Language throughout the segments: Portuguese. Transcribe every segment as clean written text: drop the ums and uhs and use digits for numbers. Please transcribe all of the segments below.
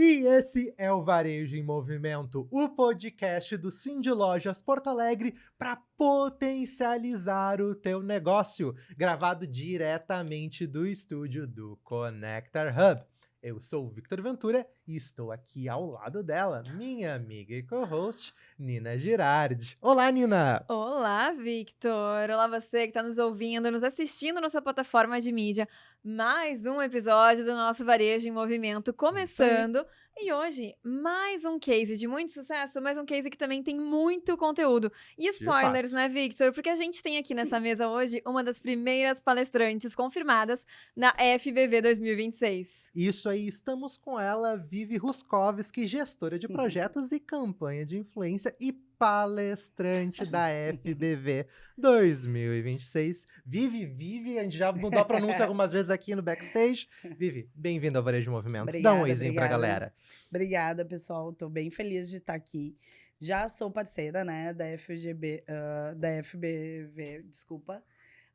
E esse é o Varejo em Movimento, o podcast do Cindy Lojas Porto Alegre para potencializar o teu negócio, gravado diretamente do estúdio do Connector Hub. Eu sou o Victor Ventura e estou aqui ao lado dela, minha amiga e co-host, Nina Girardi. Olá, Nina! Olá, Victor! Olá, você que está nos ouvindo, nos assistindo na sua plataforma de mídia. Mais um episódio do nosso Varejo em Movimento começando. E hoje, mais um case de muito sucesso, mais um case que também tem muito conteúdo. E spoilers, né, Victor? Porque a gente tem aqui nessa mesa hoje uma das primeiras palestrantes confirmadas na FBV 2026. Isso aí, estamos com ela, Vivi Ruskovski, gestora de projetos e campanha de influência e palestrante da FBV 2026. Vivi, a gente já mudou a pronúncia algumas vezes aqui no backstage. Vivi, bem-vinda ao Varejo de Movimento. Dá um oizinho pra galera. Obrigada, pessoal. Tô bem feliz de estar aqui. Já sou parceira, né, da FBV, desculpa,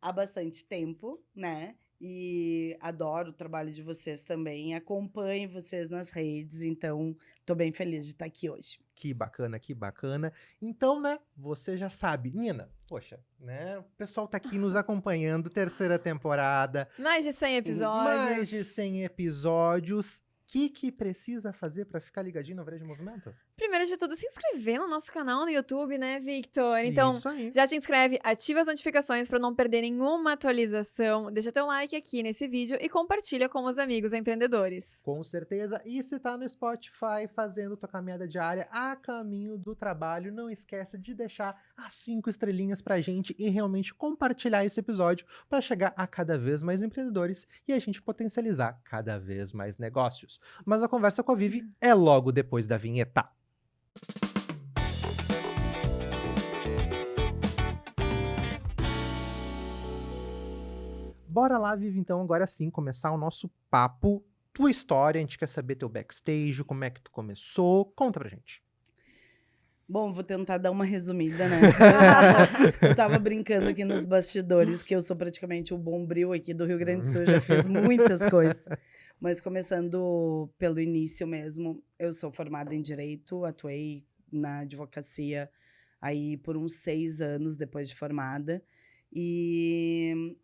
há bastante tempo, né? E adoro o trabalho de vocês também. Acompanho vocês nas redes, então tô bem feliz de estar aqui hoje. Que bacana, que bacana. Então, né, você já sabe. Nina, poxa, né, o pessoal tá aqui nos acompanhando, terceira temporada. Mais de 100 episódios. Mais de 100 episódios. O que precisa fazer para ficar ligadinho no Varejo de Movimento? Primeiro de tudo, se inscrever no nosso canal no YouTube, né, Victor? Então, Isso aí. já te inscreve, ativa as notificações para não perder nenhuma atualização. Deixa teu like aqui nesse vídeo e compartilha com os amigos empreendedores. Com certeza. E se tá no Spotify fazendo tua caminhada diária a caminho do trabalho, não esqueça de deixar as 5 estrelinhas pra gente e realmente compartilhar esse episódio para chegar a cada vez mais empreendedores e a gente potencializar cada vez mais negócios. Mas a conversa com a Vivi é logo depois da vinheta. Bora lá, Vivi, então, agora sim, começar o nosso papo, tua história, a gente quer saber teu backstage, como é que tu começou, conta pra gente. Bom, vou tentar dar uma resumida, né? Eu tava brincando aqui nos bastidores que eu sou praticamente o Bombril aqui do Rio Grande do Sul, já fiz muitas coisas. Mas começando pelo início mesmo, eu sou formada em Direito, atuei na advocacia aí por uns 6 anos depois de formada. E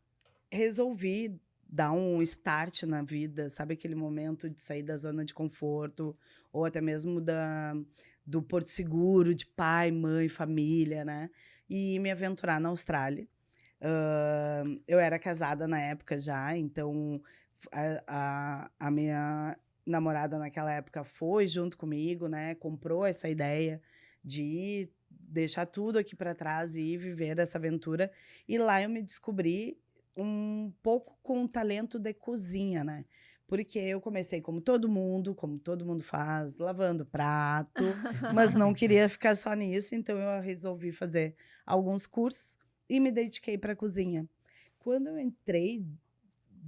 resolvi dar um start na vida, sabe aquele momento de sair da zona de conforto, ou até mesmo do porto seguro, de pai, mãe, família, né? E me aventurar na Austrália. Eu era casada na época já, então a minha namorada naquela época foi junto comigo, né? Comprou essa ideia de ir, deixar tudo aqui para trás e ir viver essa aventura. E lá eu me descobri um pouco com o talento de cozinha, né? Porque eu comecei como todo mundo faz, lavando prato, mas não queria ficar só nisso, então eu resolvi fazer alguns cursos e me dediquei para a cozinha. Quando eu entrei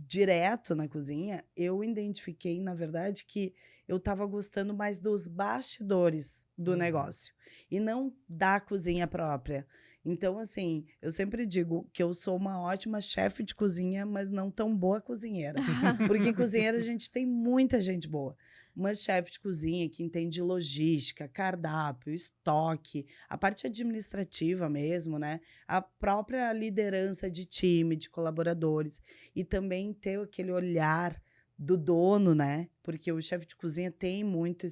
direto na cozinha, eu identifiquei, na verdade, que eu estava gostando mais dos bastidores do negócio e não da cozinha própria. Então, assim, eu sempre digo que eu sou uma ótima chefe de cozinha, mas não tão boa cozinheira. Porque cozinheira a gente tem muita gente boa. Mas chefe de cozinha que entende logística, cardápio, estoque, a parte administrativa mesmo, né? A própria liderança de time, de colaboradores. E também ter aquele olhar do dono, né? Porque o chefe de cozinha tem muito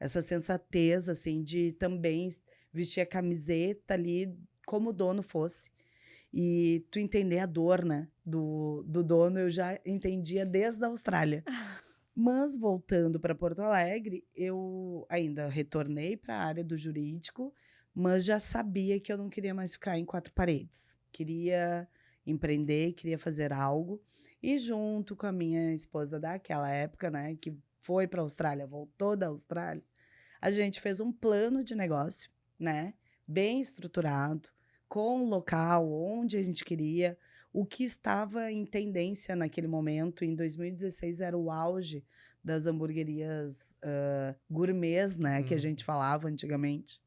essa sensatez, assim, de também vestir a camiseta ali como o dono fosse. E tu entender a dor, né, do dono, eu já entendia desde a Austrália. Mas voltando para Porto Alegre, eu ainda retornei para a área do jurídico, mas já sabia que eu não queria mais ficar em 4 paredes. Queria empreender, queria fazer algo. E junto com a minha esposa daquela época, né, que foi para a Austrália, voltou da Austrália, a gente fez um plano de negócio, né, bem estruturado, com o local, onde a gente queria. O que estava em tendência naquele momento, em 2016, era o auge das hamburguerias gourmets, né, que a gente falava antigamente.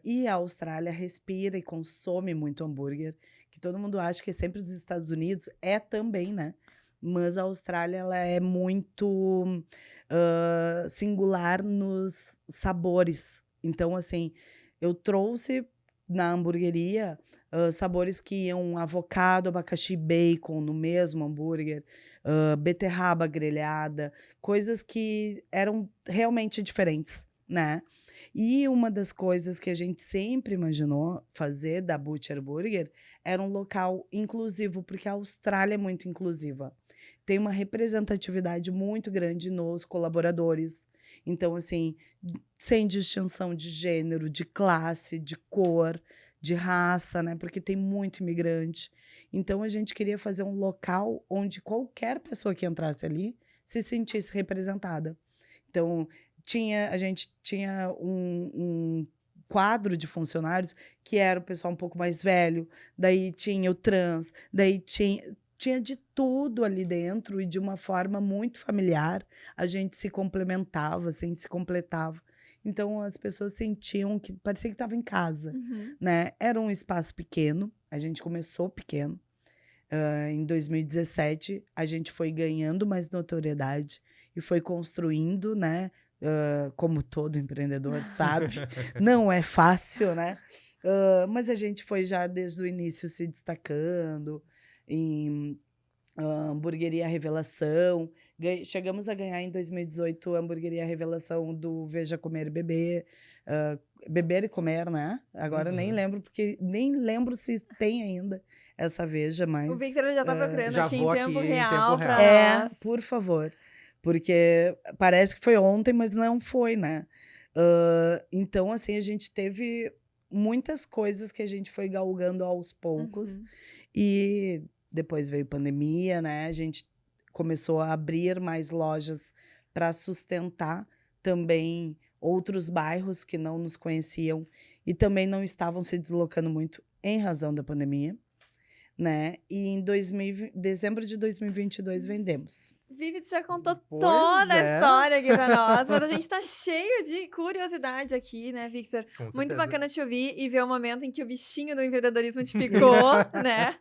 E a Austrália respira e consome muito hambúrguer, que todo mundo acha que é sempre dos Estados Unidos, é também, né? mas a Austrália ela é muito singular nos sabores. Então, assim, eu trouxe na hamburgueria sabores que iam avocado, abacaxi, bacon no mesmo hambúrguer, beterraba grelhada, coisas que eram realmente diferentes, né? E uma das coisas que a gente sempre imaginou fazer da Butcher Burger era um local inclusivo, porque a Austrália é muito inclusiva. Tem uma representatividade muito grande nos colaboradores. Então, assim, sem distinção de gênero, de classe, de cor, de raça, né? Porque tem muito imigrante. Então, a gente queria fazer um local onde qualquer pessoa que entrasse ali se sentisse representada. Então, a gente tinha um quadro de funcionários que era o pessoal um pouco mais velho, daí tinha o trans, daí tinha de tudo ali dentro e de uma forma muito familiar. A gente se complementava, assim, se completava. Então, as pessoas sentiam que parecia que estava em casa, né? Era um espaço pequeno, a gente começou pequeno. Em 2017, a gente foi ganhando mais notoriedade e foi construindo, né? Como todo empreendedor sabe, não é fácil, né? Mas a gente foi já desde o início se destacando em Hamburgueria Revelação. Chegamos a ganhar em 2018 a Hamburgueria Revelação do Veja Comer e Beber. Beber e Comer, né? Agora nem lembro, porque nem lembro se tem ainda essa Veja, mas... O Victor já tá procurando já aqui vou em aqui tempo em real tempo pra real. nós. Por favor. Porque parece que foi ontem, mas não foi, né? Então, assim, a gente teve muitas coisas que a gente foi galgando aos poucos. E depois veio pandemia, né? A gente começou a abrir mais lojas para sustentar também outros bairros que não nos conheciam e também não estavam se deslocando muito em razão da pandemia, né? E em dezembro de 2022 vendemos. Vivi, tu já contou Pois toda a é. história aqui pra nós, mas a gente tá cheio de curiosidade aqui, né, Victor? Com Muito certeza. bacana te ouvir e ver o momento em que o bichinho do empreendedorismo te picou, né?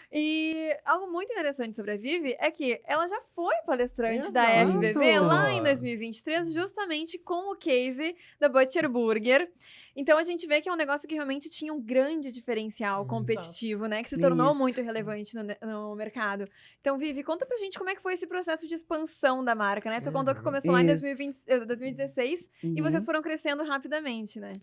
E algo muito interessante sobre a Vivi é que ela já foi palestrante da Exato. FBV lá em 2023, justamente com o case da Butcher Burger. Então a gente vê que é um negócio que realmente tinha um grande diferencial competitivo, né? Que se tornou Isso. muito relevante no mercado. Então, Vivi, conta pra gente como é que foi esse processo de expansão da marca, né? Tu contou que começou lá em 2016 e vocês foram crescendo rapidamente, né?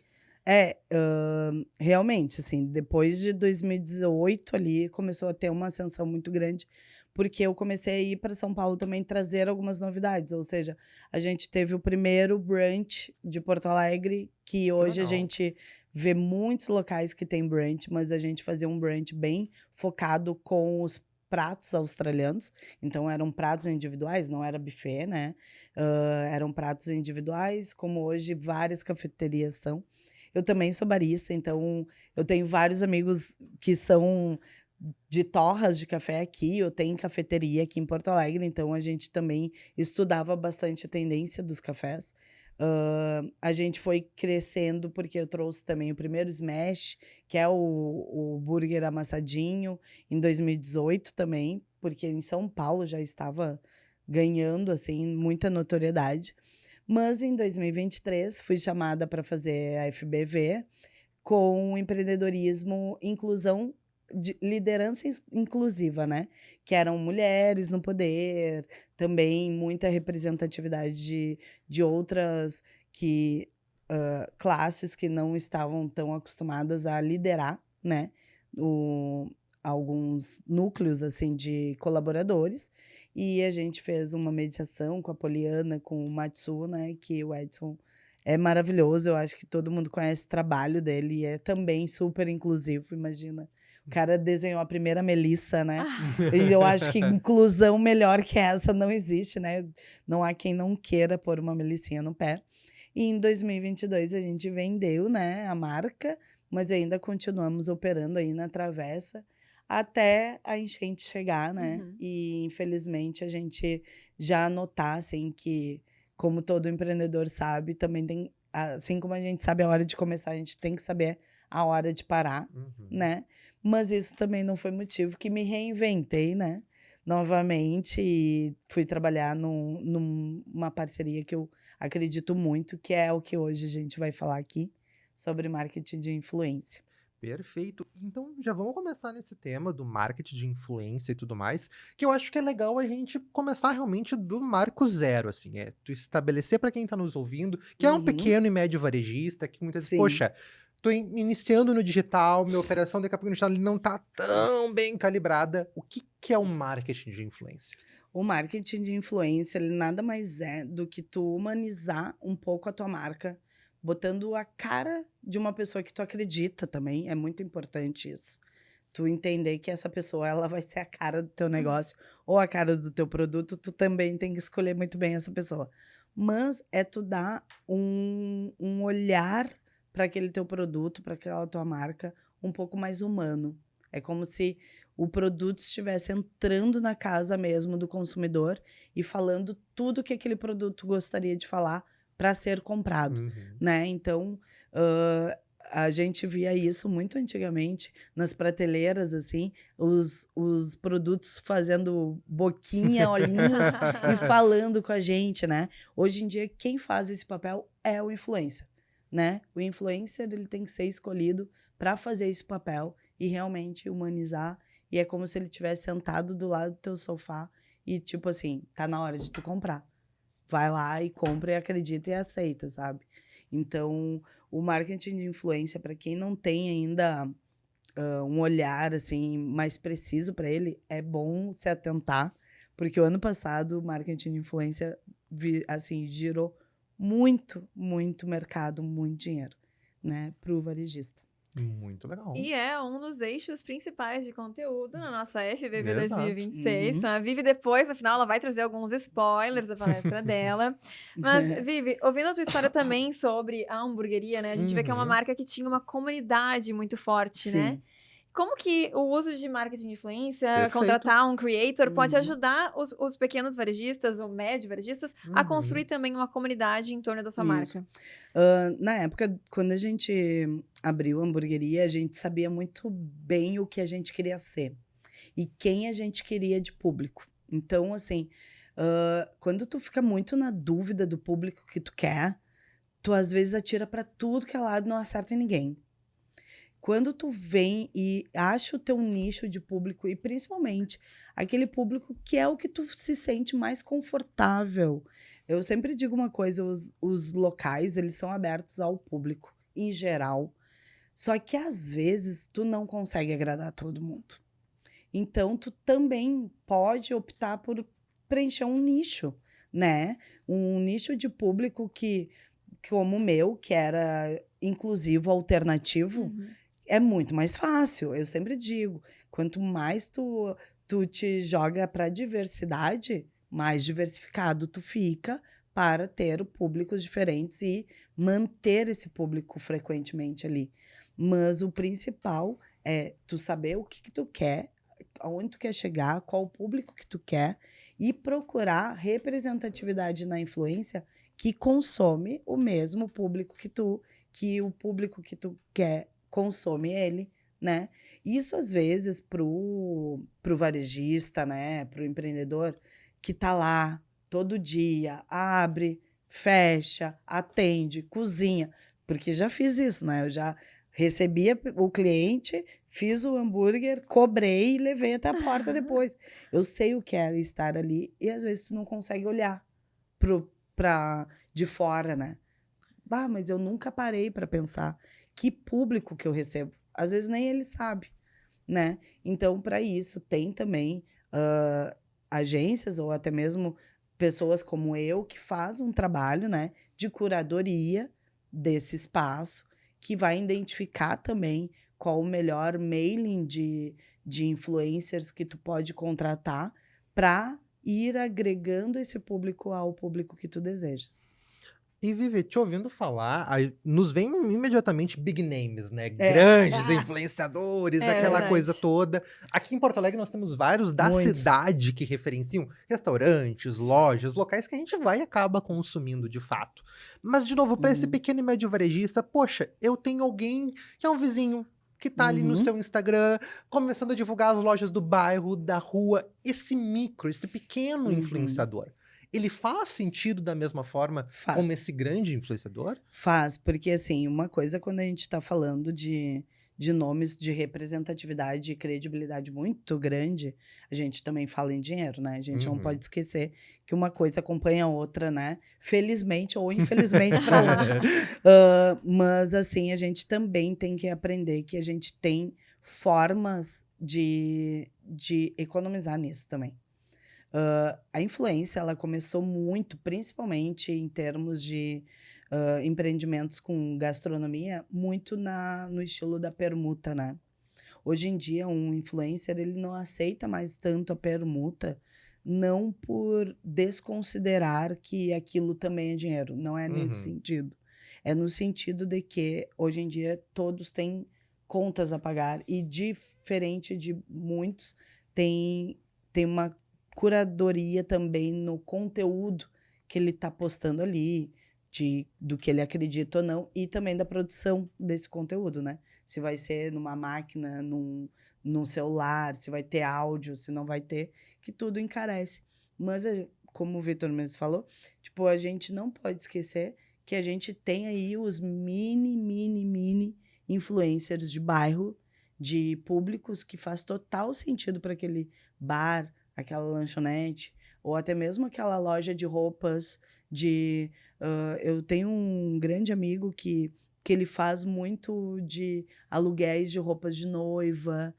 Realmente, assim, depois de 2018 ali, começou a ter uma ascensão muito grande, porque eu comecei a ir para São Paulo também trazer algumas novidades, ou seja, a gente teve o primeiro brunch de Porto Alegre, que hoje a legal. gente vê muitos locais que tem brunch, mas a gente fazia um brunch bem focado com os pratos australianos, então eram pratos individuais, não era buffet, né? Eram pratos individuais, como hoje várias cafeterias são. Eu também sou barista, então eu tenho vários amigos que são de torras de café aqui. Eu tenho cafeteria aqui em Porto Alegre, então a gente também estudava bastante a tendência dos cafés. A gente foi crescendo porque eu trouxe também o primeiro Smash, que é o burger amassadinho, em 2018 também, porque em São Paulo já estava ganhando assim muita notoriedade. Mas em 2023 fui chamada para fazer a FBV com empreendedorismo, inclusão, liderança inclusiva, né? Que eram mulheres no poder, também muita representatividade de outras classes que não estavam tão acostumadas a liderar, né? Alguns núcleos assim de colaboradores. E a gente fez uma mediação com a Poliana, com o Matsu, né? Que o Edson é maravilhoso. Eu acho que todo mundo conhece o trabalho dele e é também super inclusivo, imagina. O cara desenhou a primeira Melissa, né? E eu acho que inclusão melhor que essa não existe, né? Não há quem não queira pôr uma Melissinha no pé. E em 2022 a gente vendeu, né, a marca, mas ainda continuamos operando aí na Travessa, até a enchente chegar, né? E, infelizmente, a gente já notar, assim, que, como todo empreendedor sabe, também tem... Assim como a gente sabe a hora de começar, a gente tem que saber a hora de parar, né? Mas isso também não foi motivo que me reinventei, né? novamente e fui trabalhar numa parceria que eu acredito muito, que é o que hoje a gente vai falar aqui, sobre marketing de influência. Perfeito. Então, já vamos começar nesse tema do marketing de influência e tudo mais, que eu acho que é legal a gente começar realmente do marco zero, assim, tu estabelecer para quem tá nos ouvindo, que é um Uhum. pequeno e médio varejista, que muitas vezes, Sim. poxa, tô iniciando no digital, minha operação daqui a pouco no digital ele não tá tão bem calibrada. O que é o marketing de influência? O marketing de influência, ele nada mais é do que tu humanizar um pouco a tua marca, botando a cara de uma pessoa que tu acredita também, é muito importante isso. Tu entender que essa pessoa, ela vai ser a cara do teu negócio ou a cara do teu produto, tu também tem que escolher muito bem essa pessoa. Mas é tu dar um olhar para aquele teu produto, para aquela tua marca, um pouco mais humano. É como se o produto estivesse entrando na casa mesmo do consumidor e falando tudo que aquele produto gostaria de falar para ser comprado, Uhum. né? Então, a gente via isso muito antigamente nas prateleiras, assim, os produtos fazendo boquinha, olhinhos e falando com a gente, né? Hoje em dia, quem faz esse papel é o influencer, né? O influencer, ele tem que ser escolhido para fazer esse papel e realmente humanizar. E é como se ele tivesse sentado do lado do teu sofá e, tipo assim, tá na hora de tu comprar. Vai lá e compra e acredita e aceita, sabe? Então, o marketing de influência, para quem não tem ainda um olhar assim mais preciso para ele, é bom se atentar, porque o ano passado o marketing de influência assim girou muito, muito mercado, muito dinheiro, né, para o varejista. Muito legal. E é um dos eixos principais de conteúdo na nossa FVV Exato. 2026. Uhum. Então, a Vivi depois, no final, ela vai trazer alguns spoilers da palestra dela. Mas, Vivi, ouvindo a tua história também sobre a hamburgueria, né? A gente vê que é uma Uhum. marca que tinha uma comunidade muito forte, né? Sim. Como que o uso de marketing de influência, Perfeito. contratar um creator, pode Uhum. ajudar os pequenos varejistas ou médio varejistas a Uhum. construir também uma comunidade em torno da sua Isso. marca? Na época, quando a gente abriu a hamburgueria, a gente sabia muito bem o que a gente queria ser e quem a gente queria de público. Então, assim, quando tu fica muito na dúvida do público que tu quer, tu às vezes atira para tudo que é lado e não acerta em ninguém. Quando tu vem e acha o teu nicho de público, e principalmente aquele público que é o que tu se sente mais confortável. Eu sempre digo uma coisa, os locais, eles são abertos ao público, em geral. Só que, às vezes, tu não consegue agradar todo mundo. Então, tu também pode optar por preencher um nicho, né? Um nicho de público que, como o meu, que era inclusivo, alternativo, é muito mais fácil. Eu sempre digo, quanto mais tu te joga para diversidade, mais diversificado tu fica para ter públicos diferentes e manter esse público frequentemente ali. Mas o principal é tu saber o que tu quer, aonde tu quer chegar, qual o público que tu quer e procurar representatividade na influência que consome o mesmo público que o público que tu quer consome ele, né? Isso, às vezes, pro varejista, né? Pro empreendedor que tá lá todo dia, abre, fecha, atende, cozinha. Porque já fiz isso, né? Eu já recebia o cliente, fiz o hambúrguer, cobrei e levei até a porta depois. Eu sei o que é estar ali e, às vezes, tu não consegue olhar pra de fora, né? Bah, mas eu nunca parei para pensar que público que eu recebo. Às vezes nem ele sabe, né? Então, para isso, tem também agências ou até mesmo pessoas como eu que fazem um trabalho, né, de curadoria desse espaço, que vai identificar também qual o melhor mailing de influencers que tu pode contratar para ir agregando esse público ao público que tu desejas. E, Vivi, te ouvindo falar, nos vem imediatamente big names, né? Grandes influenciadores, aquela verdade. coisa toda. Aqui em Porto Alegre nós temos vários da Muitos. cidade que referenciam restaurantes, lojas, locais que a gente vai e acaba consumindo de fato. Mas, de novo, para esse pequeno e médio varejista, poxa, eu tenho alguém que é um vizinho, que tá ali no seu Instagram, começando a divulgar as lojas do bairro, da rua, esse pequeno influenciador, ele faz sentido da mesma forma como esse grande influenciador? Faz, porque assim, uma coisa quando a gente tá falando de nomes de representatividade e credibilidade muito grande, a gente também fala em dinheiro, né? A gente não pode esquecer que uma coisa acompanha a outra, né? Felizmente ou infelizmente para uns. Mas assim, a gente também tem que aprender que a gente tem formas de economizar nisso também. A influência, ela começou muito, principalmente em termos de empreendimentos com gastronomia, muito no estilo da permuta, né? Hoje em dia, um influencer, ele não aceita mais tanto a permuta, não por desconsiderar que aquilo também é dinheiro, não é nesse sentido. É no sentido de que, hoje em dia, todos têm contas a pagar e, diferente de muitos, tem uma curadoria também no conteúdo que ele está postando ali, do que ele acredita ou não, e também da produção desse conteúdo, né? Se vai ser numa máquina, num celular, se vai ter áudio, se não vai ter, que tudo encarece. Mas, como o Vitor mesmo falou, tipo, a gente não pode esquecer que a gente tem aí os mini influencers de bairro, de públicos, que faz total sentido para aquele bar, aquela lanchonete, ou até mesmo aquela loja de roupas, eu tenho um grande amigo que ele faz muito de aluguéis de roupas de noiva,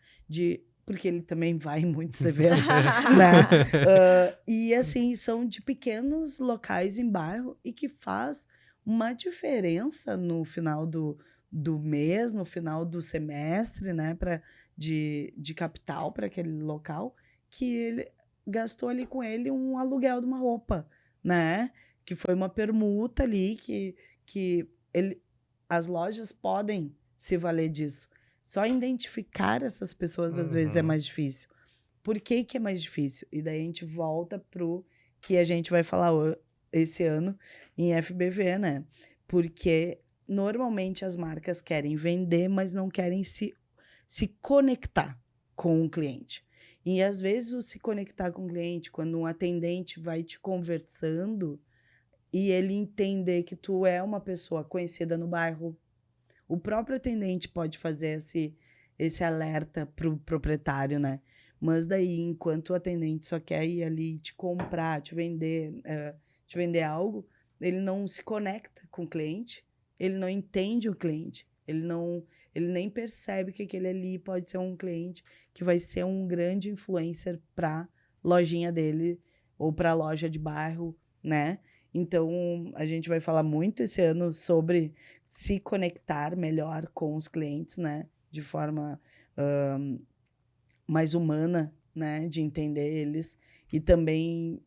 porque ele também vai em muitos eventos, né? E assim, são de pequenos locais em bairro e que faz uma diferença no final do mês, no final do semestre, né? De capital para aquele local, que ele gastou ali com ele um aluguel de uma roupa, né? Que foi uma permuta ali, que as lojas podem se valer disso. Só identificar essas pessoas, às vezes, é mais difícil. Por que é mais difícil? E daí a gente volta pro que a gente vai falar esse ano em FBV, né? Porque normalmente as marcas querem vender, mas não querem se conectar com o cliente. E, às vezes, o se conectar com o cliente, quando um atendente vai te conversando e ele entender que tu é uma pessoa conhecida no bairro, o próprio atendente pode fazer esse alerta para o proprietário, né? Mas daí, enquanto o atendente só quer ir ali te comprar, te vender algo, ele não se conecta com o cliente, ele não entende o cliente, ele nem percebe que aquele ali pode ser um cliente que vai ser um grande influencer para a lojinha dele ou para a loja de bairro, né? Então, a gente vai falar muito esse ano sobre se conectar melhor com os clientes, né? De forma mais humana, né? De entender eles e também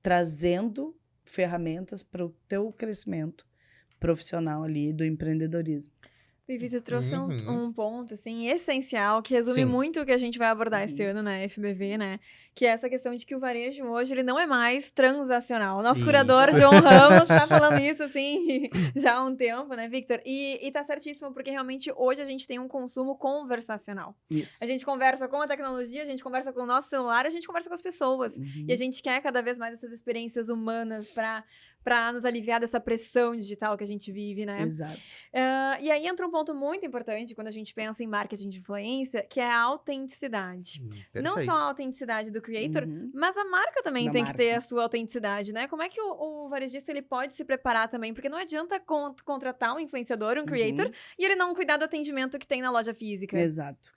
trazendo ferramentas para o teu crescimento profissional ali do empreendedorismo. Vivi, tu trouxe um ponto, assim, essencial, que resume muito o que a gente vai abordar esse ano na FBV, né? Que é essa questão de que o varejo hoje, ele não é mais transacional. Nosso curador, João Ramos, tá falando isso, assim, já há um tempo, né, Victor? E tá certíssimo, porque realmente hoje a gente tem um consumo conversacional. Isso. A gente conversa com a tecnologia, a gente conversa com o nosso celular, a gente conversa com as pessoas. E a gente quer cada vez mais essas experiências humanas para nos aliviar dessa pressão digital que a gente vive, né? Exato. E aí entra um ponto muito importante quando a gente pensa em marketing de influência, que é a autenticidade. Não só a autenticidade do creator, mas a marca também tem que ter a sua autenticidade, né? Como é que o varejista ele pode se preparar também? Porque não adianta contratar um influenciador, um creator, e ele não cuidar do atendimento que tem na loja física. Exato.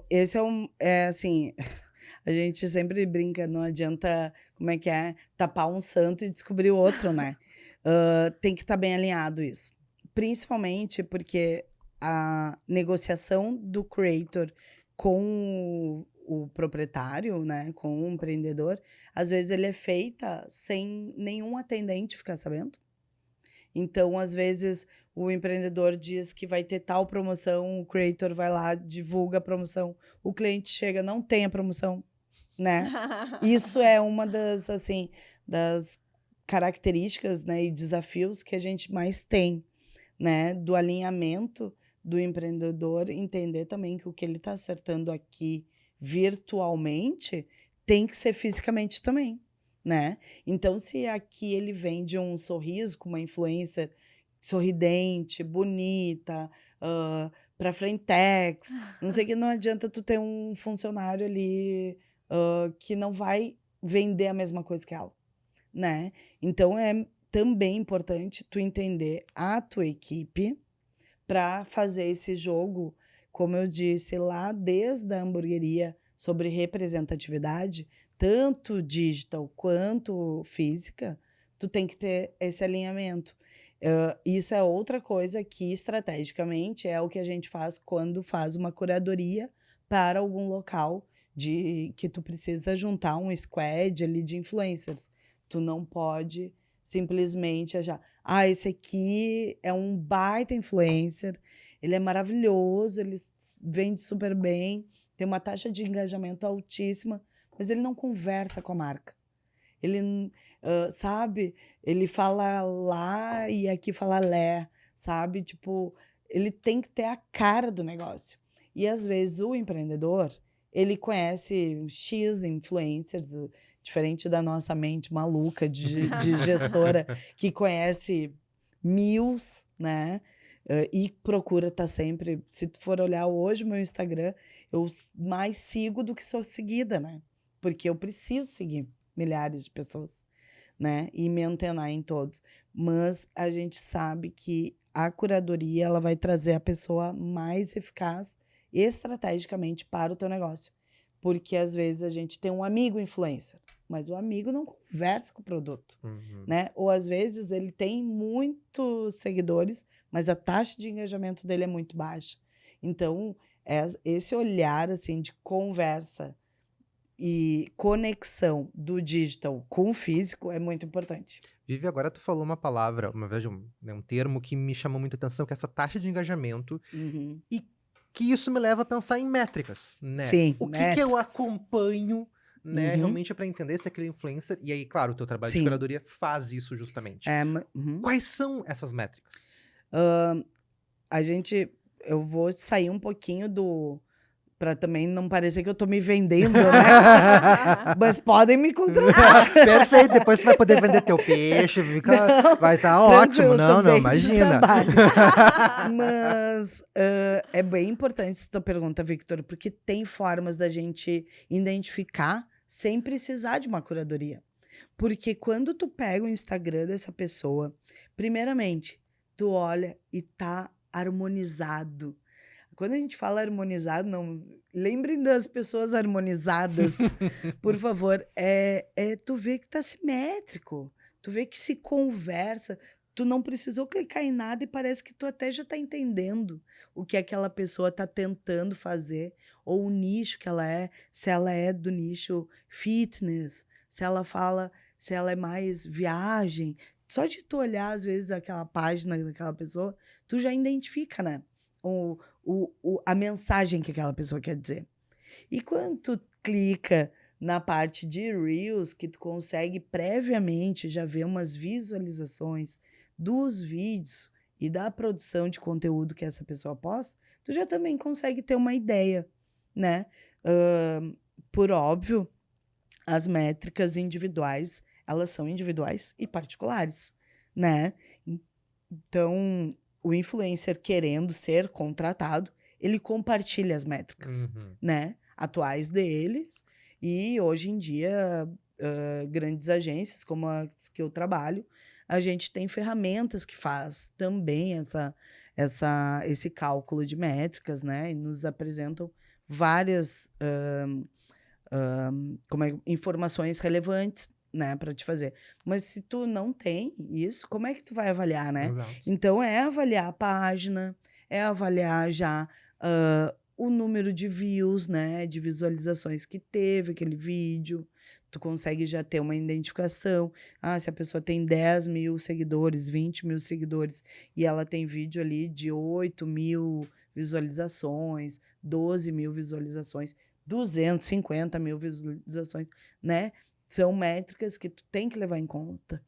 Esse assim... A gente sempre brinca, não adianta, tapar um santo e descobrir outro, né? Tem que estar bem alinhado isso. Principalmente porque a negociação do creator com o proprietário, né? Com o empreendedor, às vezes ele é feita sem nenhum atendente ficar sabendo. Então, às vezes, o empreendedor diz que vai ter tal promoção, o creator vai lá, divulga a promoção, o cliente chega, não tem a promoção, né? Isso é uma das características, né, e desafios que a gente mais tem, né? Do alinhamento do empreendedor entender também que o que ele está acertando aqui virtualmente tem que ser fisicamente também, né? Então, se aqui ele vende um sorriso com uma influencer sorridente, bonita, para frentex, não sei o que, não adianta tu ter um funcionário ali que não vai vender a mesma coisa que ela, né? Então, é também importante tu entender a tua equipe para fazer esse jogo, como eu disse lá desde a hamburgueria sobre representatividade, tanto digital quanto física, tu tem que ter esse alinhamento. Isso é outra coisa que estrategicamente é o que a gente faz quando faz uma curadoria para algum local que tu precisa juntar um squad ali de influencers. Tu não pode simplesmente achar, esse aqui é um baita influencer, ele é maravilhoso, ele vende super bem, tem uma taxa de engajamento altíssima, mas ele não conversa com a marca. Ele, sabe, ele fala lá e aqui fala lé, sabe? Tipo, ele tem que ter a cara do negócio. E às vezes o empreendedor, ele conhece X influencers, diferente da nossa mente maluca de gestora, que conhece 1000, né? E procura estar sempre... Se tu for olhar hoje o meu Instagram, eu mais sigo do que sou seguida, né? Porque eu preciso seguir milhares de pessoas, né? E me antenar em todos. Mas a gente sabe que a curadoria ela vai trazer a pessoa mais eficaz estrategicamente para o teu negócio. Porque às vezes a gente tem um amigo influencer, mas o amigo não conversa com o produto, né? Ou às vezes ele tem muitos seguidores, mas a taxa de engajamento dele é muito baixa. Então, esse olhar assim de conversa e conexão do digital com o físico é muito importante. Vivi, agora tu falou uma palavra, um termo que me chamou muita atenção, que é essa taxa de engajamento. E que isso me leva a pensar em métricas, né? Sim, o que eu acompanho, né, realmente para entender se aquele influencer... E aí, claro, o teu trabalho de curadoria faz isso justamente. Quais são essas métricas? Eu vou sair um pouquinho para também não parecer que eu tô me vendendo, né? Mas podem me contratar. Perfeito, depois tu vai poder vender teu peixe, vai estar ótimo. Não, imagina. Mas é bem importante essa tua pergunta, Victor, porque tem formas da gente identificar sem precisar de uma curadoria. Porque quando tu pega o Instagram dessa pessoa, primeiramente, tu olha e tá harmonizado. Quando a gente fala harmonizado, não lembrem das pessoas harmonizadas, por favor. Tu vê que tá simétrico, tu vê que se conversa, tu não precisou clicar em nada e parece que tu até já tá entendendo o que aquela pessoa tá tentando fazer, ou o nicho que ela é, se ela é do nicho fitness, se ela é mais viagem. Só de tu olhar, às vezes, aquela página daquela pessoa, tu já identifica, né? A mensagem que aquela pessoa quer dizer. E quando tu clica na parte de Reels, que tu consegue previamente já ver umas visualizações dos vídeos e da produção de conteúdo que essa pessoa posta, tu já também consegue ter uma ideia, né? Por óbvio, as métricas individuais, elas são individuais e particulares, né? Então, o influencer querendo ser contratado, ele compartilha as métricas, né, atuais deles. E hoje em dia, grandes agências como as que eu trabalho, a gente tem ferramentas que faz também esse cálculo de métricas, né, e nos apresentam várias informações relevantes, né, para te fazer. Mas se tu não tem isso, como é que tu vai avaliar, né? Exato. Então, é avaliar a página, é avaliar já o número de views, né, de visualizações que teve aquele vídeo. Tu consegue já ter uma identificação. Se a pessoa tem 10 mil seguidores, 20 mil seguidores, e ela tem vídeo ali de 8 mil visualizações, 12 mil visualizações, 250 mil visualizações, né? São métricas que tu tem que levar em conta.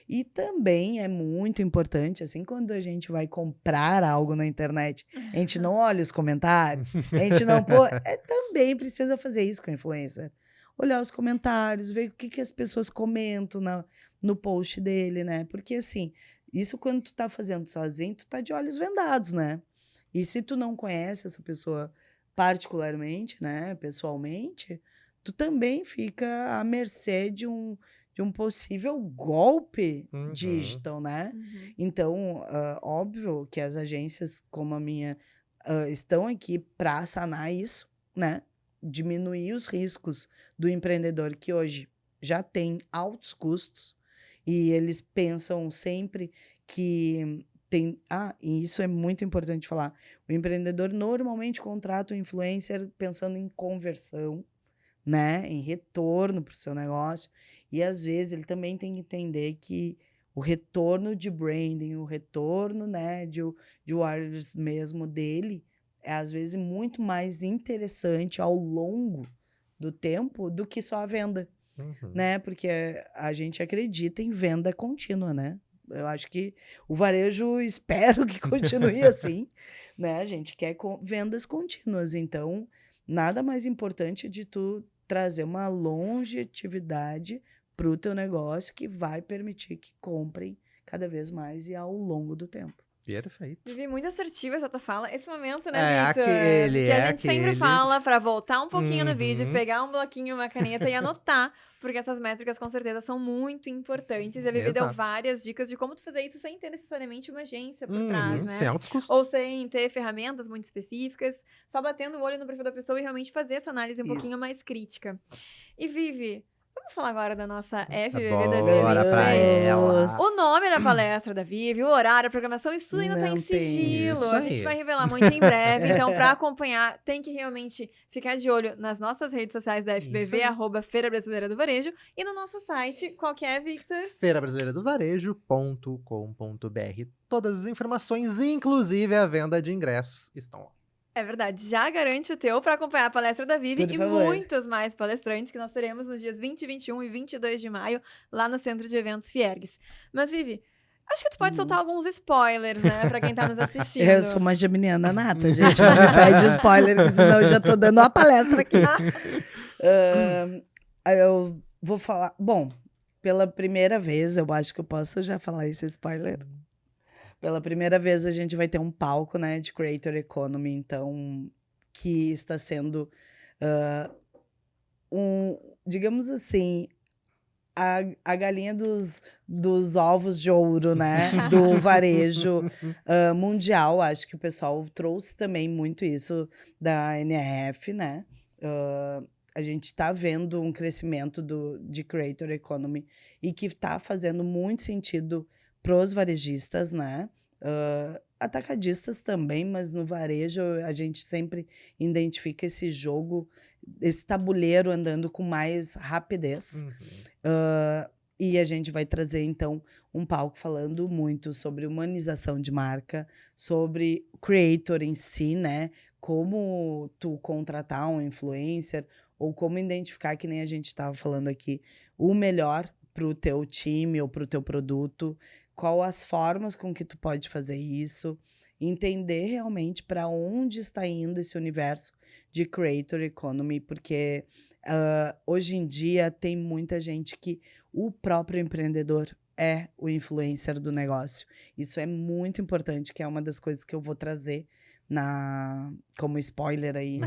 E também é muito importante, assim, quando a gente vai comprar algo na internet, a gente não olha os comentários, a gente não também precisa fazer isso com a influencer. Olhar os comentários, ver o que as pessoas comentam no post dele, né? Porque, assim, isso quando tu tá fazendo sozinho, tu tá de olhos vendados, né? E se tu não conhece essa pessoa particularmente, né, pessoalmente, tu também fica à mercê de um possível golpe digital, né? Então, óbvio que as agências como a minha estão aqui para sanar isso, né? Diminuir os riscos do empreendedor que hoje já tem altos custos e eles pensam sempre que tem... e isso é muito importante falar. O empreendedor normalmente contrata o influencer pensando em conversão, né? Em retorno para o seu negócio. E, às vezes, ele também tem que entender que o retorno de branding, o retorno, né, de wireless mesmo dele, é, às vezes, muito mais interessante ao longo do tempo do que só a venda, né? Porque a gente acredita em venda contínua, né? Eu acho que o varejo, espero que continue assim, né? A gente quer vendas contínuas. Então, nada mais importante de tu trazer uma longevidade para o teu negócio que vai permitir que comprem cada vez mais e ao longo do tempo. Perfeito. Vivi, muito assertiva essa tua fala. Esse momento, né, É Victor? aquele, Que a gente sempre fala pra voltar um pouquinho no vídeo, Uhum. pegar um bloquinho, uma caneta e anotar, porque essas métricas com certeza são muito importantes. E a Vivi deu Exato. várias dicas de como tu fazer isso sem ter necessariamente uma agência por trás, né? Sem altos custos. Ou sem ter ferramentas muito específicas, só batendo o olho no perfil da pessoa e realmente fazer essa análise um pouquinho Isso. mais crítica. E Vivi, vamos falar agora da nossa FBB Bora 2026. pra ela. O nome da palestra da Vivi, o horário, a programação, isso tudo ainda tá em Não tem sigilo. isso A gente aí. vai revelar muito em breve. Então, para acompanhar, tem que realmente ficar de olho nas nossas redes sociais da Isso FBV, aí. @Feira Brasileira do Varejo, e no nosso site, qual que é, Victor? feirabrasileiradovarejo.com.br. Todas as informações, inclusive a venda de ingressos, estão lá. É verdade, já garante o teu para acompanhar a palestra da Vivi Por e favor. muitos mais palestrantes que nós teremos nos dias 20, 21 e 22 de maio, lá no Centro de Eventos Fiergues. Mas, Vivi, acho que tu pode soltar alguns spoilers, né, pra quem tá nos assistindo. Eu sou uma geminiana nata, gente. Não me pede spoiler, porque senão eu já tô dando uma palestra aqui. Eu vou falar... Bom, pela primeira vez, eu acho que eu posso já falar esse spoiler. Pela primeira vez, a gente vai ter um palco, né, de Creator Economy, então, que está sendo digamos assim, a galinha dos ovos de ouro, né, do varejo mundial. Acho que o pessoal trouxe também muito isso da NRF, né? A gente está vendo um crescimento de Creator Economy e que está fazendo muito sentido pros varejistas, né? Atacadistas também, mas no varejo a gente sempre identifica esse jogo, esse tabuleiro andando com mais rapidez. E a gente vai trazer, então, um palco falando muito sobre humanização de marca, sobre creator em si, né? Como tu contratar um influencer, ou como identificar, que nem a gente estava falando aqui, o melhor para o teu time ou para o teu produto, qual as formas com que tu pode fazer isso, entender realmente para onde está indo esse universo de Creator Economy, porque hoje em dia tem muita gente que o próprio empreendedor é o influencer do negócio. Isso é muito importante, que é uma das coisas que eu vou trazer como spoiler aí,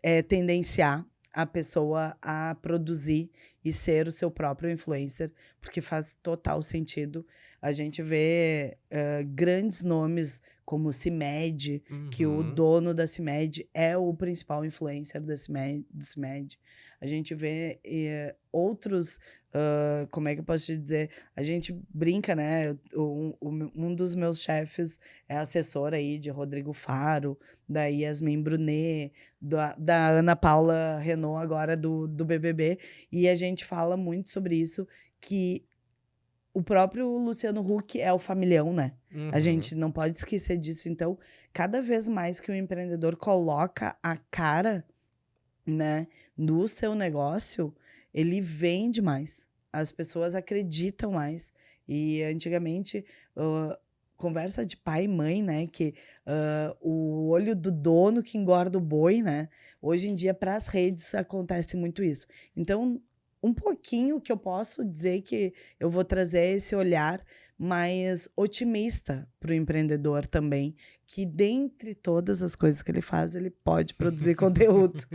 é tendenciar a pessoa a produzir e ser o seu próprio influencer, porque faz total sentido. A gente vê grandes nomes como o CIMED, que o dono da CIMED é o principal influencer do CIMED. A gente vê outros, como é que eu posso te dizer? A gente brinca, né? Um dos meus chefes é assessor aí de Rodrigo Faro, da Yasmin Brunet, da Ana Paula Renault, agora do BBB, e a gente fala muito sobre isso, que o próprio Luciano Huck é o familhão, né? A gente não pode esquecer disso. Então, cada vez mais que o empreendedor coloca a cara, né, no seu negócio, ele vende mais. as pessoas acreditam mais. E antigamente, conversa de pai e mãe, né? Que o olho do dono que engorda o boi, né? Hoje em dia, para as redes, acontece muito isso. Então, um pouquinho que eu posso dizer que eu vou trazer esse olhar mais otimista para o empreendedor também, que dentre todas as coisas que ele faz, ele pode produzir conteúdo.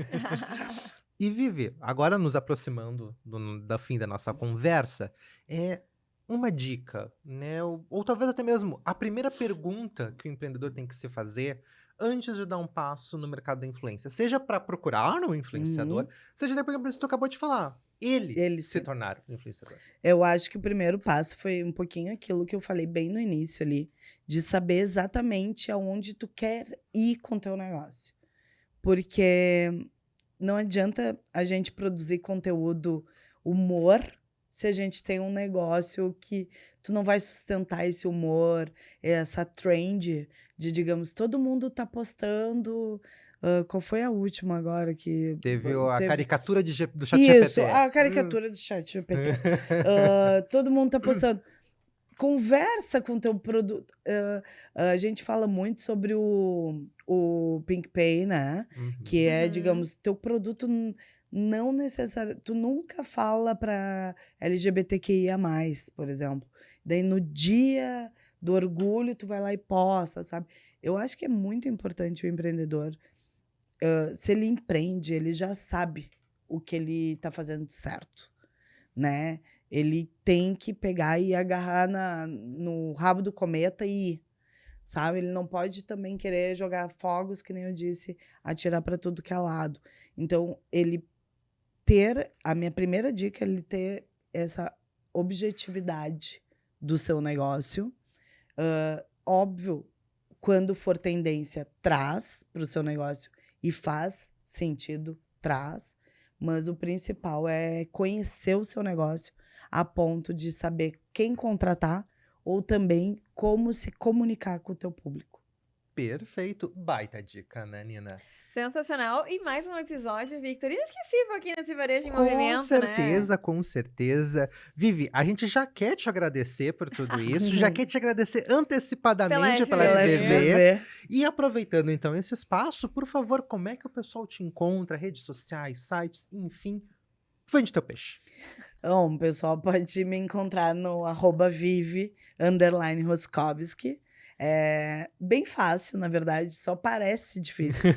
E Vivi, agora nos aproximando do fim da nossa conversa, uma dica, né? Ou talvez até mesmo a primeira pergunta que o empreendedor tem que se fazer antes de dar um passo no mercado da influência. Seja para procurar um influenciador, seja depois que tu acabou de falar, ele se Sim. tornar um influenciador. Eu acho que o primeiro passo foi um pouquinho aquilo que eu falei bem no início ali, de saber exatamente aonde tu quer ir com o teu negócio. Porque não adianta a gente produzir conteúdo humor se a gente tem um negócio que tu não vai sustentar esse humor, essa trend de, digamos, todo mundo tá postando. Qual foi a última agora que Teve a caricatura do Isso, ChatGPT. a caricatura do ChatGPT. Todo mundo tá postando. Conversa com o teu produto. A gente fala muito sobre o PicPay, né? Que é, digamos, teu produto não necessário. Tu nunca fala para LGBTQIA+, por exemplo. Daí no dia do orgulho, tu vai lá e posta, sabe? Eu acho que é muito importante o empreendedor. Se ele empreende, ele já sabe o que ele tá fazendo de certo, né? Ele tem que pegar e agarrar no rabo do cometa e ir, sabe? Ele não pode também querer jogar fogos, que nem eu disse, atirar para tudo que é lado. Então, a minha primeira dica é ele ter essa objetividade do seu negócio. Óbvio, quando for tendência, traz para o seu negócio e faz sentido, traz. Mas o principal é conhecer o seu negócio a ponto de saber quem contratar ou também como se comunicar com o teu público. Perfeito. Baita dica, né, Nina? Sensacional. E mais um episódio, Victor, inesquecível aqui nesse Varejo em Com Movimento, certeza, né? com certeza. Vivi, a gente já quer te agradecer por tudo isso, já quer te agradecer antecipadamente pela FBV. E aproveitando então esse espaço, por favor, como é que o pessoal te encontra? Redes sociais, sites, enfim. Vende teu peixe. Bom, o pessoal pode me encontrar no @vive_Roskovski. É bem fácil, na verdade, só parece difícil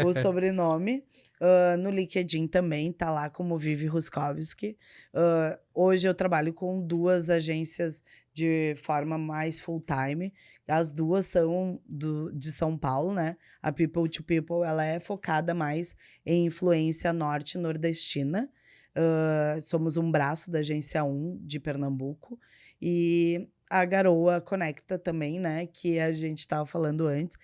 o sobrenome. No LinkedIn também, tá lá como Vive Roskovski. Hoje eu trabalho com 2 agências de forma mais full-time. As 2 são de São Paulo, né? A People to People, ela é focada mais em influência norte-nordestina. Somos um braço da Agência 1 de Pernambuco. E a Garoa Conecta também, né? Que a gente estava falando antes.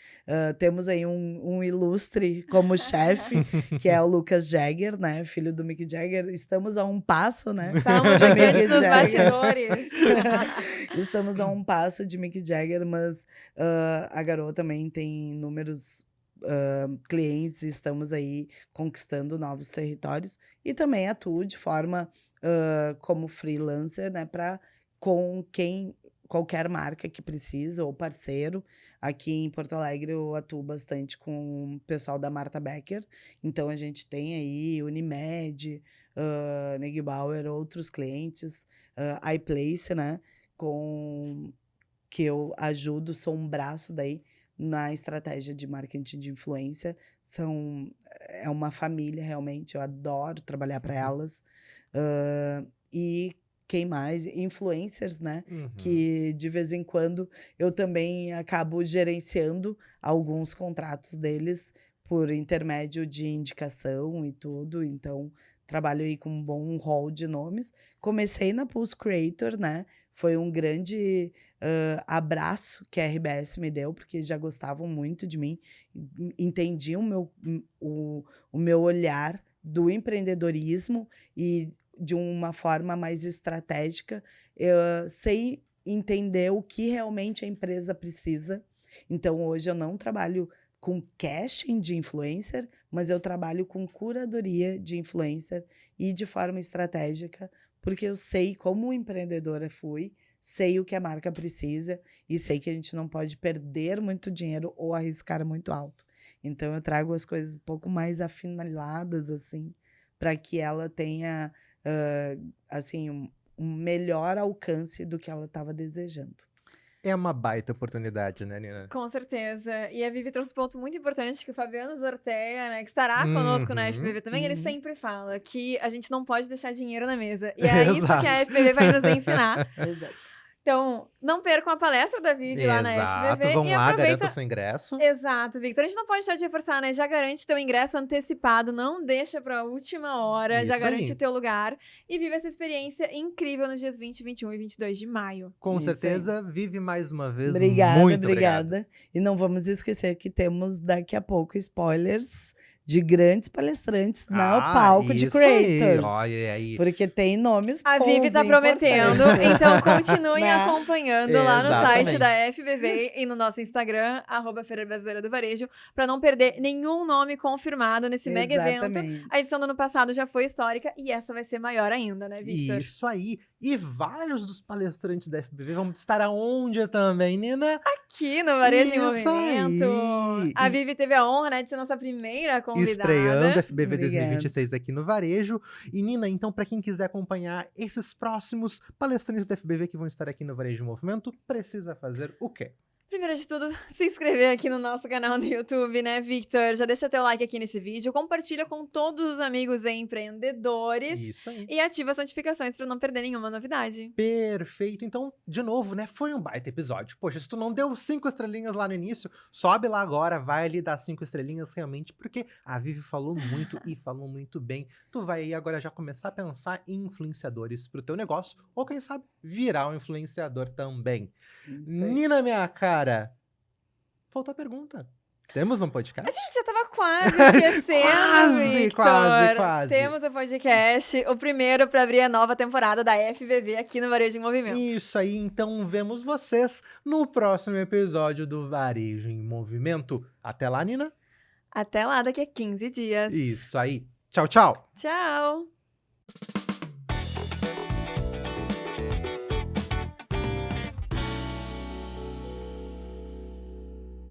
Temos aí um ilustre como chefe, que é o Lucas Jagger, né? Filho do Mick Jagger. Estamos a um passo, né? Estamos aqui nos bastidores. Estamos a um passo de Mick Jagger, mas a Garoa também tem inúmeros clientes, estamos aí conquistando novos territórios e também atuo de forma como freelancer, né, com qualquer marca que precisa ou parceiro. Aqui em Porto Alegre eu atuo bastante com o pessoal da Marta Becker, então a gente tem aí Unimed, Negbauer, outros clientes, iPlace, né, que eu ajudo, sou um braço daí na estratégia de marketing de influência. É uma família, realmente, eu adoro trabalhar para elas. E quem mais? Influencers, né? Que de vez em quando eu também acabo gerenciando alguns contratos deles por intermédio de indicação e tudo. Então, trabalho aí com um bom hall de nomes. Comecei na Pulse Creator, né? Foi um grande abraço que a RBS me deu, porque já gostavam muito de mim, entendiam o meu olhar do empreendedorismo e de uma forma mais estratégica. Eu sei entender o que realmente a empresa precisa. Então, hoje eu não trabalho com casting de influencer, mas eu trabalho com curadoria de influencer e de forma estratégica, porque eu sei como empreendedora fui, sei o que a marca precisa e sei que a gente não pode perder muito dinheiro ou arriscar muito alto. Então, eu trago as coisas um pouco mais afinaladas, assim, para que ela tenha, assim, um melhor alcance do que ela estava desejando. É uma baita oportunidade, né, Nina? Com certeza. E a Vivi trouxe um ponto muito importante que o Fabiano Zorteia, né, que estará conosco na FBV também, ele sempre fala que a gente não pode deixar dinheiro na mesa. E é isso que a FBV vai nos ensinar. Exato. Então, não percam a palestra da Vivi lá na FBV. Vão e lá, aproveita... garanta o seu ingresso. Exato, Victor. A gente não pode deixar de reforçar, né? Já garante teu ingresso antecipado, não deixa pra última hora, já Isso garante aí. o teu lugar e vive essa experiência incrível nos dias 20, 21 e 22 de maio. Com Isso certeza, Vivi mais uma vez. Obrigada, muito obrigada. E não vamos esquecer que temos daqui a pouco spoilers de grandes palestrantes no palco de isso aí. creators. Olha aí. Porque tem nomes A Vivi tá bons e prometendo, importantes. então continuem Né? acompanhando lá no Exatamente. site da FBV e no nosso Instagram, @Feira Brasileira do Varejo, pra não perder nenhum nome confirmado nesse mega evento. Exatamente. A edição do ano passado já foi histórica e essa vai ser maior ainda, né, Victor? Isso aí. E vários dos palestrantes da FBV vão estar aonde também, Nina? Aqui no Varejo em Isso Movimento. aí. A E- Vivi teve a honra, né, de ser nossa primeira convidada. Estreando FBV Obrigada. 2026 aqui no Varejo. E Nina, então, para quem quiser acompanhar esses próximos palestrantes da FBV que vão estar aqui no Varejo em Movimento, precisa fazer o quê? Primeiro de tudo, se inscrever aqui no nosso canal no YouTube, né, Victor? Já deixa teu like aqui nesse vídeo, compartilha com todos os amigos empreendedores Isso aí. e ativa as notificações para não perder nenhuma novidade. Perfeito. Então, de novo, né? Foi um baita episódio. Poxa, se tu não deu 5 estrelinhas lá no início, sobe lá agora, vai ali dar 5 estrelinhas realmente, porque a Vivi falou muito e falou muito bem. Tu vai aí agora já começar a pensar em influenciadores pro teu negócio, ou quem sabe virar um influenciador também. Isso aí. Nina, minha cara, faltou a pergunta. Temos um A podcast? gente já tava quase esquecendo, Quase, Victor. quase. Temos o podcast, o primeiro para abrir a nova temporada da FBV aqui no Varejo em Movimento. Isso aí, então vemos vocês no próximo episódio do Varejo em Movimento. Até lá, Nina. Até lá daqui a 15 dias. Isso aí. Tchau, tchau. Tchau.